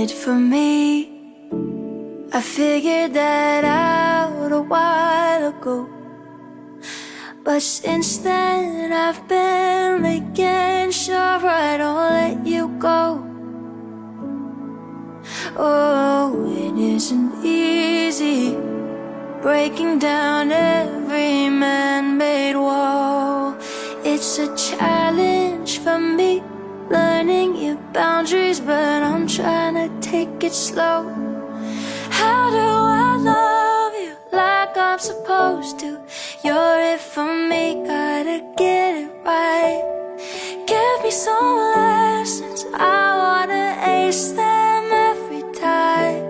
it for me. I figured that out a while ago, but since then I've been making sure I don't let you go. Oh, it isn't easy breaking down every man-made wall. It's a challenge for me, learning your boundaries, but I'm trying to take it slow. How do I love you like I'm supposed to? You're it for me, gotta get it right. Give me some lessons, I wanna ace them every time.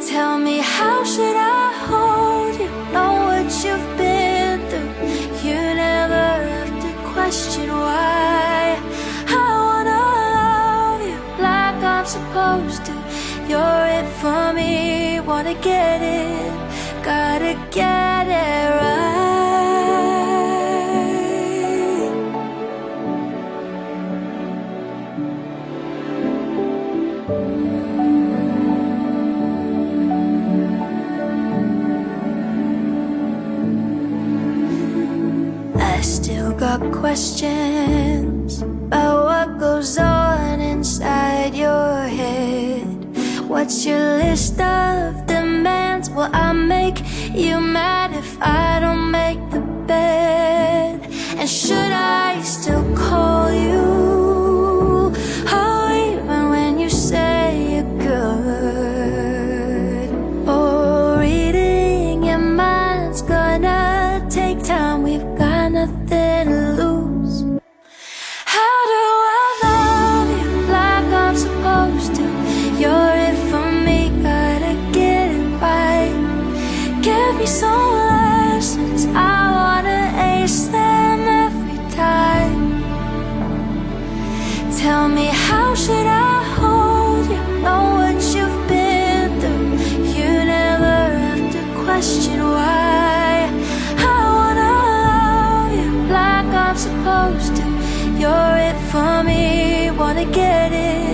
Tell me, how should I hold you? Know what you've been through. You never have to question why. I wanna love you like I'm supposed to. You're it for me, wanna get it, gotta get it right. I still got questions about what goes on inside your head. What's your list of demands? Will I make you mad if I don't make the bed? And should I still call you? Oh, even when you say you're good. Oh, reading your mind's gonna take time. We've got nothing to lose. How do I love you like I'm supposed to? You're it for me, gotta get it right. Give me some lessons, I wanna ace them every time. Tell me, how should I hold you? Know what you've been through. You never have to question why. I wanna love you like I'm supposed to. You're it for me, wanna get it,